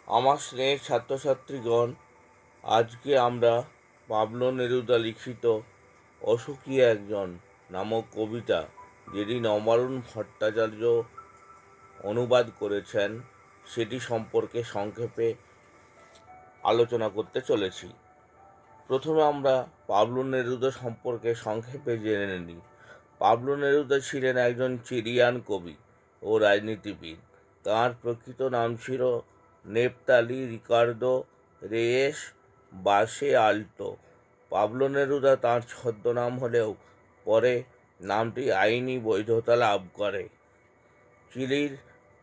আমার স্নেহের ছাত্রছাত্রীগণ, আজকে আমরা পাবলো নেরুদা লিখিত অসুখী একজন নামক কবিতা, যেটি নবারুণ ভট্টাচার্য অনুবাদ করেছেন, সেটি সম্পর্কে সংক্ষেপে আলোচনা করতে চলেছি। প্রথমে আমরা পাবলো নেরুদা সম্পর্কে সংক্ষেপে জেনে নিই। পাবলো নেরুদা ছিলেন একজন চিলিয়ান কবি ও রাজনীতিবিদ। তাঁর প্রকৃত নাম ছিল নেপতালি রিকার্দো রেয়েস বাসে আলতো। পাবলো নেরুদা তাঁর ছদ্মনাম হলেও পরে নামটি আইনি বৈধতা লাভ করে। চিলির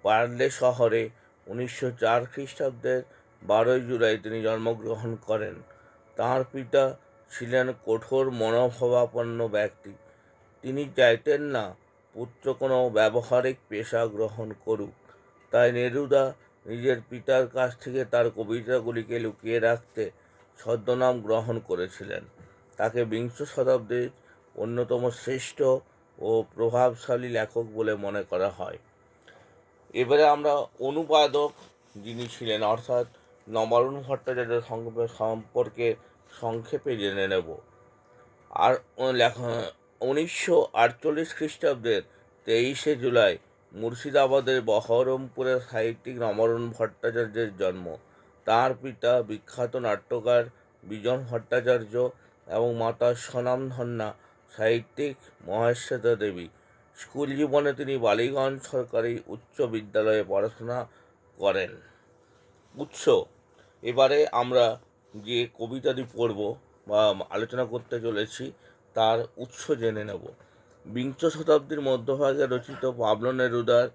পারলে শহরে 1904 খ্রিস্টাব্দের 12 জুলাই তিনি জন্মগ্রহণ করেন। তাঁর পিতা ছিলেন কঠোর মনোভাবাপন্ন ব্যক্তি। তিনি চাইতেন না পুত্র কোনো ব্যবহারিক পেশা গ্রহণ করুক। তাই নেরুদা নিজের পিতার কাছ থেকে তার কবিতাগুলিকে লুকিয়ে রাখতে ছদ্মনাম গ্রহণ করেছিলেন। তাকে বিংশ শতাব্দীর অন্যতম শ্রেষ্ঠ ও প্রভাবশালী লেখক বলে মনে করা হয়। এবারে আমরা অনুবাদক যিনি ছিলেন, অর্থাৎ নবারুণ ভট্টাচার্য সম্পর্কে সংক্ষেপে জেনে নেব। আর 1948 খ্রিস্টাব্দের 23শে জুলাই মুর্শিদাবাদের বহরমপুরে সাহিত্যিক নবারুণ ভট্টাচার্যের জন্ম। তাঁর পিতা বিখ্যাত নাট্যকার বিজন ভট্টাচার্য এবং মাতা স্বনামধন্যা সাহিত্যিক মহেশ্বেতা দেবী। স্কুল জীবনে তিনি বালিগঞ্জ সরকারি উচ্চ বিদ্যালয়ে পড়াশোনা করেন। উৎস, এবারে আমরা যে কবিতাটি পড়ব বা আলোচনা করতে চলেছি তার উৎস জেনে নেব। বিংশ শতাব্দীর মধ্যভাগে রচিত পাবলো নেরুদার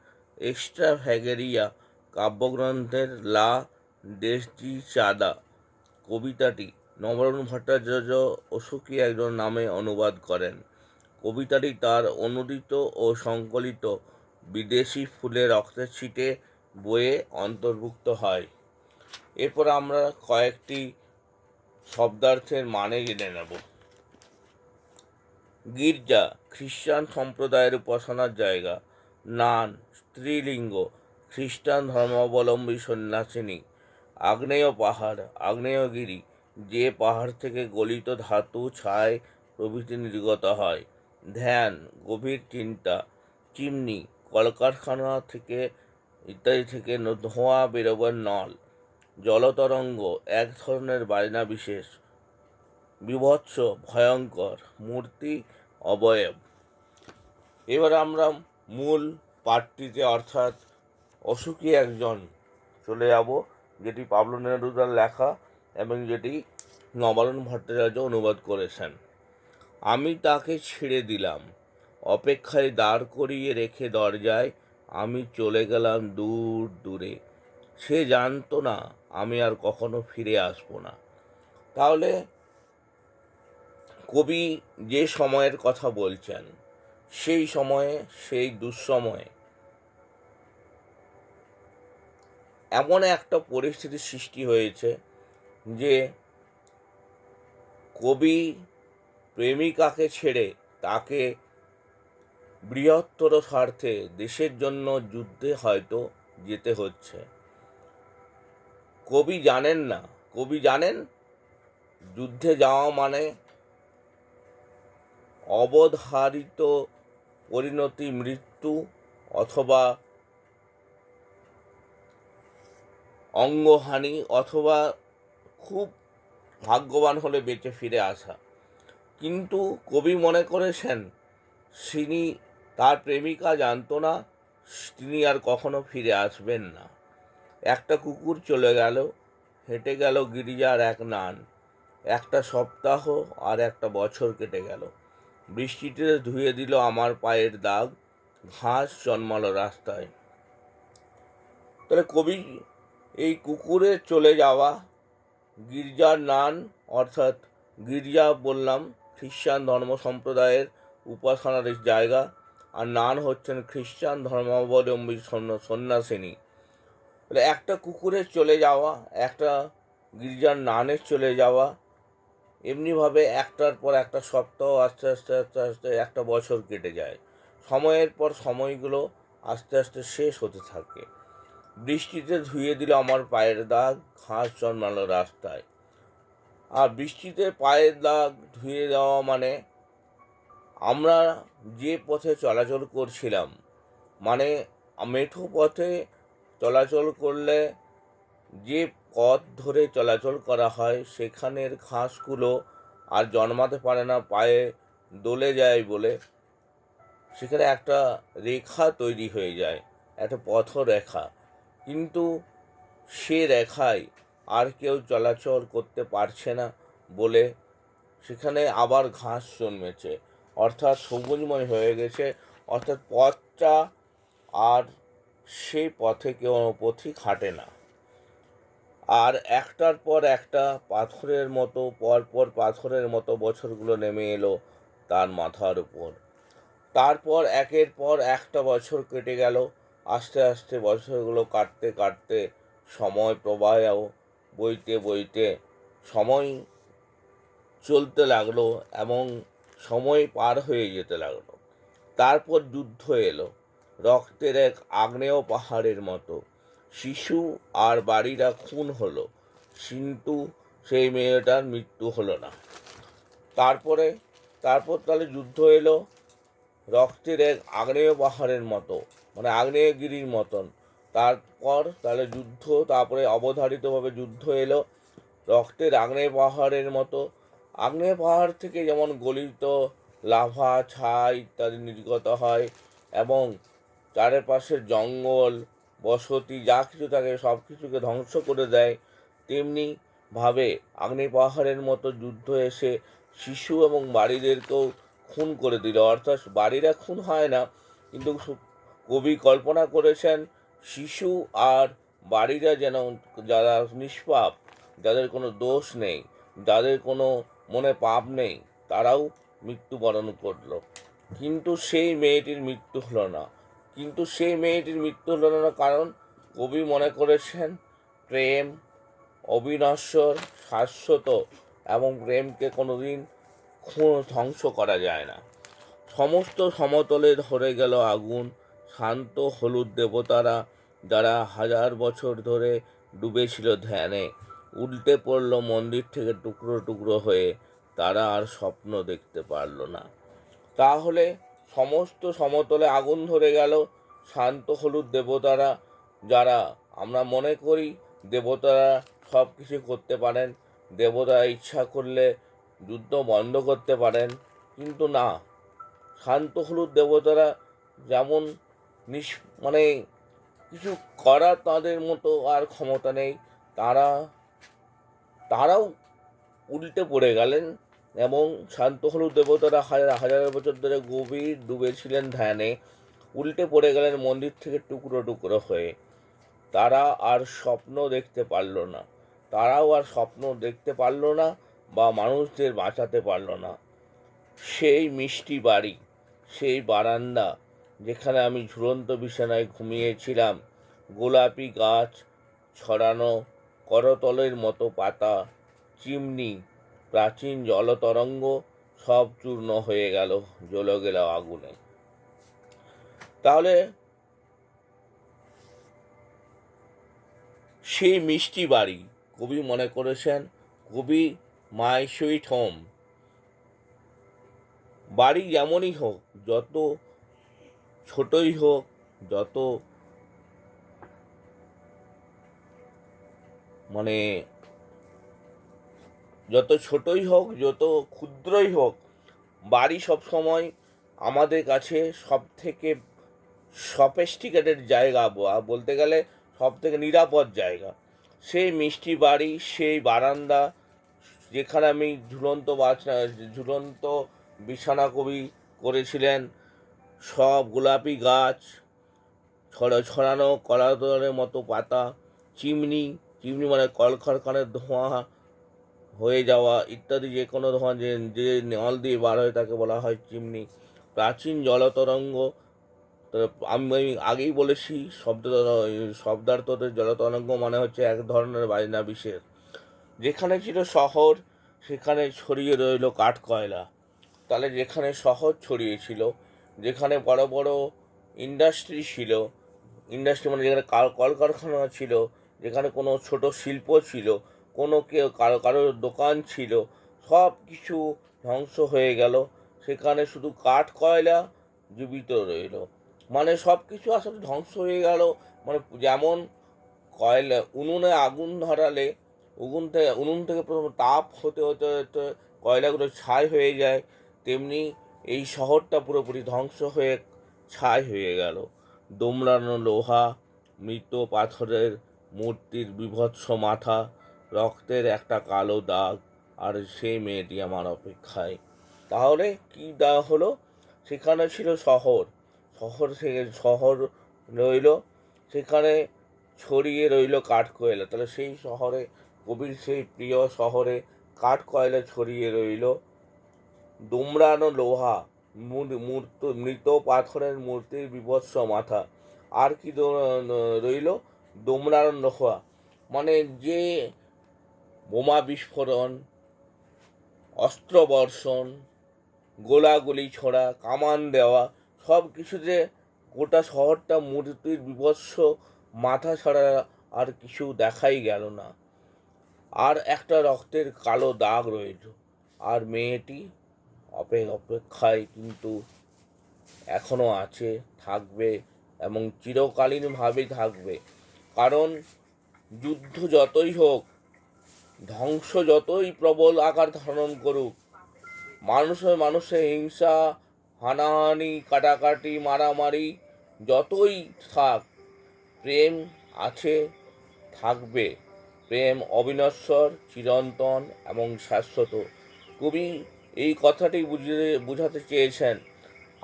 এক্সট্রাভ্যাগেরিয়া কাব্যগ্রন্থের লা ডেসডিচাদা কবিতাটি নবারুণ ভট্টাচার্য অসুখী একজন নামে অনুবাদ করেন। কবিতাটি তার অনুদিত ও সংকলিত বিদেশি ফুলে রক্তের ছিটে বইয়ে অন্তর্ভুক্ত হয়। এরপর আমরা কয়েকটি শব্দার্থের মানে জেনে নেব। গির্জা খ্রিস্টান সম্প্রদায়ের উপাসনার জায়গা। নান স্ত্রীলিঙ্গ, খ্রিস্টান ধর্মাবলম্বী সন্ন্যাসিনী। আগ্নেয় পাহাড়, আগ্নেয়গিরি, যে পাহাড় থেকে গলিত ধাতু, ছাই প্রভৃতি নির্গত হয়। ধ্যান, গভীর চিন্তা। চিমনি, কলকারখানা থেকে ইত্যাদি থেকে ধোঁয়া বেরোবার নল। জলতরঙ্গ, এক ধরনের বাজনা বিশেষ। বীভৎস, ভয়ঙ্কর। মূর্তি, অবয়ব। এবার আমরা মূল পাঠটিতে, অর্থাৎ অসুখী একজন চলে যাব, যেটি পাবলো নেরুদার লেখা এবং যেটি নবারুণ ভট্টাচার্য অনুবাদ করেছেন। আমি তাকে ছেড়ে দিলাম, অপেক্ষায় দাঁড় করিয়ে রেখে দরজায় আমি চলে গেলাম দূর দূরে। সে জানতো না আমি আর কখনো ফিরে আসবো না। তাহলে কবি যে সময়ের কথা বলছেন, সেই সময়ে, সেই দুঃসময়ে এমন একটা পরিস্থিতির সৃষ্টি হয়েছে যে কবি প্রেমিকাকে ছেড়ে তাকে বৃহত্তর স্বার্থে দেশের জন্য যুদ্ধে হয়তো যেতে হচ্ছে। কবি জানেন না, কবি জানেন যুদ্ধে যাওয়া মানে অবধারিত পরিণতি, মৃত্যু অথবা অঙ্গহানি, অথবা খুব ভাগ্যবান হলে বেঁচে ফিরে আসা। কিন্তু কবি মনে করেছেন তার প্রেমিকা জানতো না তিনি আর কখনো ফিরে আসবেন না। একটা কুকুর চলে গেল, হেঁটে গেল গির্জার এক নান। একটা সপ্তাহ আর একটা বছর কেটে গেল। বৃষ্টিতে ধুয়ে দিল আমার পায়ের দাগ, ঘাস জন্মালো রাস্তায়। তাহলে কবি এই কুকুরের চলে যাওয়া, গির্জার নান, অর্থাৎ গির্জা বললাম খ্রিস্টান ধর্ম সম্প্রদায়ের উপাসনার জায়গা, আর নান হচ্ছেন খ্রিস্টান ধর্মাবলম্বী সন্ন্যাসিনী। একটা কুকুরের চলে যাওয়া, একটা গির্জার নানের চলে যাওয়া, এমনিভাবে একটার পর একটা সপ্তাহ আস্তে আস্তে আস্তে আস্তে একটা বছর কেটে যায়। সময়ের পর সময়গুলো আস্তে আস্তে শেষ হতে থাকে। বৃষ্টিতে ধুয়ে দিল আমার পায়ের দাগ, ঘাস জন্মালো রাস্তায়। আর বৃষ্টিতে পায়ের দাগ ধুয়ে দেওয়া মানে আমরা যে পথে চলাচল করছিলাম, মানে মেঠো পথে চলাচল করলে যে পথ ধরে চলাচল করা হয় সেখানের ঘাসগুলো আর জন্মাতে পারে না, পায়ে দলে যায় বলে সেখানে একটা রেখা তৈরি হয়ে যায়, একটা পথরেখা। কিন্তু সে রেখায় আর কেউ চলাচল করতে পারছে না বলে সেখানে আবার ঘাস জন্মেছে, অর্থাৎ সবুজময় হয়ে গেছে। অর্থাৎ পথটা আর সেই পথে কেউ পথিক হাঁটে না। আর একটার পর একটা পাথরের মতো পরপর পাথরের মতো বছরগুলো নেমে এলো তার মাথার উপর। তারপর একের পর একটা বছর কেটে গেল। আস্তে আস্তে বছরগুলো কাটতে কাটতে সময় প্রবাহেও বইতে বইতে সময় চলতে লাগলো এবং সময় পার হয়ে যেতে লাগলো। তারপর যুদ্ধ এলো, রক্তের এক আগ্নেয় পাহাড়ের মতো। শিশু আর বাড়িরা খুন হলো, কিন্তু সেই মেয়েটার মৃত্যু হলো না। তারপরে তারপর তাহলে যুদ্ধ এলো, রক্তের এক আগ্নেয় পাহাড়ের মতো, মানে আগ্নেয়গিরির মতন। তারপর তাহলে যুদ্ধ, তারপরে অবধারিতভাবে যুদ্ধ এলো, রক্তের আগ্নেয় পাহাড়ের মতো। আগ্নেয় পাহাড় থেকে যেমন গলিত লাভা, ছাই ইত্যাদি নির্গত হয় এবং চারপাশের জঙ্গল, বসতি যা কিছু থাকে সব কিছুকে ধ্বংস করে দেয়, তেমনি ভাবে আগ্নেয় পাহাড়ের মতো যুদ্ধ এসে শিশু এবং বাড়িদেরকেও খুন করে দিল। অর্থাৎ বাড়িরা খুন হয় না, কিন্তু কবি কল্পনা করেছেন শিশু আর বাড়িরা যেন, যারা নিষ্পাপ, যাদের কোনো দোষ নেই, যাদের কোনো মনে পাপ নেই, তারাও মৃত্যুবরণ করলো। কিন্তু সেই মেয়েটির মৃত্যু হলো না। কারণ কবি মনে করেছেন প্রেম অবিনশ্বর, শাশ্বত, এবং প্রেমকে কোনোদিন ধ্বংস করা যায় না। সমস্ত সমতলে ধরে গেল আগুন। শান্ত হলুদ দেবতারা, যারা হাজার বছর ধরে ডুবেছিল ধ্যানে, উল্টে পড়ল মন্দির থেকে টুকরো টুকরো হয়ে। তারা আর স্বপ্ন দেখতে পারল না। তাহলে সমস্ত সমতলে আগুন ধরে গেল। শান্ত হলুদ দেবতারা, যারা আমরা মনে করি দেবতারা সব কিছু করতে পারেন, দেবতারা ইচ্ছা করলে যুদ্ধ বন্ধ করতে পারেন, কিন্তু না, শান্ত হলুদ দেবতারা যেমন মানে কিছু করার তাদের মতো আর ক্ষমতা নেই। তারাও উল্টে পড়ে গেলেন এবং শান্ত হলুদ দেবতারা হাজার হাজার বছর ধরে গভীর ডুবেছিলেন ধ্যানে, উল্টে পড়ে গেলেন মন্দির থেকে টুকরো টুকরো হয়ে। তারা আর স্বপ্ন দেখতে পারল না। বা মানুষদের বাঁচাতে পারল না। সেই মিষ্টি বাড়ি, সেই বারান্দা যেখানে আমি ঝুলন্ত বিছানায় ঘুমিয়েছিলাম, গোলাপি গাছ ছড়ানো করতলের মতো পাতা, চিমনি, প্রাচীন জলতরঙ্গ সব চূর্ণ হয়ে গেল, জ্বলে গেল আগুনে। তাহলে সেই মিষ্টি বাড়ি কবি মনে করেছেন কবি মাই সুইট হোম। বাড়ি যেমনই হোক, যত ছোটই হোক, যত মানে যত ছোটই হোক, যত ক্ষুদ্রই হোক, বাড়ি সবসময় আমাদের কাছে সব থেকে সফিস্টিকেটেড জায়গা, বলতে গেলে সব থেকে নিরাপদ জায়গা। সেই মিষ্টি বাড়ি, সেই বারান্দা যেখানে আমি ঝুলন্ত বিছানা কবি করেছিলেন, সব গোলাপি গাছ, ছড়ানো কলাতলের মতো পাতা, চিমনি, মানে কলকারখানার ধোঁয়া হয়ে যাওয়া ইত্যাদি, যে কোনো ধোঁয়া যে নল দিয়ে বার হয় তাকে বলা হয় চিমনি, প্রাচীন জলতরঙ্গ। আমি আগেই বলেছি শব্দার্থতে জলতরঙ্গ মানে হচ্ছে এক ধরনের বাজনা বিশেষ। যেখানে ছিল শহর সেখানে ছড়িয়ে রইল কাঠ কয়লা। তাহলে যেখানে শহর ছড়িয়েছিল, যেখানে বড় বড় ইন্ডাস্ট্রি ছিল, ইন্ডাস্ট্রি মানে যেখানে কলকারখানা ছিল, যেখানে কোনো ছোট শিল্প ছিল, কোনো কেউ কারোর দোকান ছিল, সব কিছু ধ্বংস হয়ে গেল। সেখানে শুধু কাঠ কয়লা জীবিত রইল। মানে সব কিছু আসলে ধ্বংস হয়ে গেল। মানে যেমন কয়লা উনুনে আগুন ধরালে উনুন থেকে প্রথম তাপ হতে হতে হতে কয়লাগুলো ছাই হয়ে যায়, তেমনি এই শহরটা পুরোপুরি ধ্বংস হয়ে ছাই হয়ে গেল। দুমড়ানো লোহা, মৃত পাথরের মূর্তির বীভৎস মাথা, রক্তের একটা কালো দাগ, আর সেই মেয়েটি আমার অপেক্ষায়। তাহলে কি দেওয়া হলো? সেখানে ছিল শহর, শহর রইল, সেখানে ছড়িয়ে রইল কাঠকয়লা। তাহলে সেই শহরে, কবির সেই প্রিয় শহরে কাঠকয়লা ছড়িয়ে রইল, দুমড়ানো লোহা, মৃত পাথরের মূর্তির বীভৎস মাথা, আর কি রইল? দুমড়ানো লোহা, মানে যে বোমা বিস্ফোরণ, অস্ত্র বর্ষণ, গোলাগুলি ছোড়া, কামান দেওয়া, সব কিছুতে গোটা শহরটা মূর্তির বীভৎস মাথা ছাড়া আর কিছু দেখাই গেল না। আর একটা রক্তের কালো দাগ রইল। আর মেয়েটি অপেক্ষায় কিন্তু এখনো আছে, থাকবে, এবং চিরকালীনভাবেই থাকবে। কারণ যুদ্ধ যতই হোক, ধ্বংস যতই প্রবল আকার ধারণ করুক, মানুষে হিংসা, হানাহানি, কাটাকাটি, মারামারি যতই থাক, প্রেম আছে, থাকবে। প্রেম অবিনশ্বর, চিরন্তন এবং শাশ্বত। কবি এই কথাটি বুঝাতে চেয়েছেন।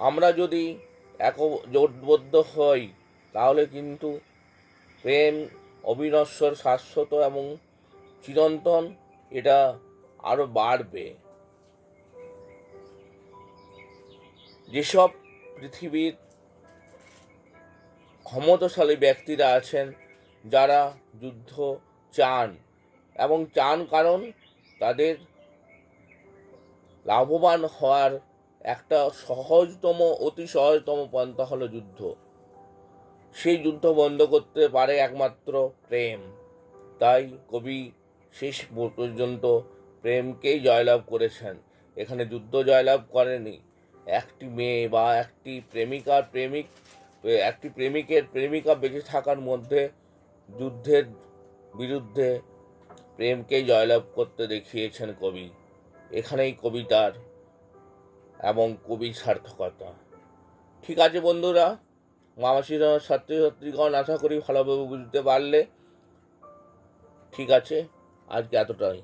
আমরা যদি জোটবদ্ধ হই, তাহলে কিন্তু প্রেম অবিনশ্বর, শাশ্বত এবং চিরন্তন, এটা আরও বাড়বে। যেসব পৃথিবীর ক্ষমতাশালী ব্যক্তিরা আছেন, যারা যুদ্ধ চান, এবং চান কারণ তাদের লাভবান হওয়ার একটা অতি সহজতম পন্থা হলো যুদ্ধ। সেই যুদ্ধ বন্ধ করতে পারে একমাত্র প্রেম। তাই কবি শেষ পর্যন্ত প্রেমকেই জয়লাভ করেছেন। এখানে যুদ্ধ জয়লাভ করেনি। একটি মেয়ে বা একটি প্রেমিকের প্রেমিকা বেঁচে থাকার মধ্যে যুদ্ধের বিরুদ্ধে প্রেমকেই জয়লাভ করতে দেখিয়েছেন কবি। এখানেই কবিতার এবং কবির সার্থকতা। ঠিক আছে বন্ধুরা, মামাশির ছাত্রছাত্রীগণ, আশা করি ভালোভাবে বুঝতে পারলে। ঠিক আছে, আজকে এতটাই।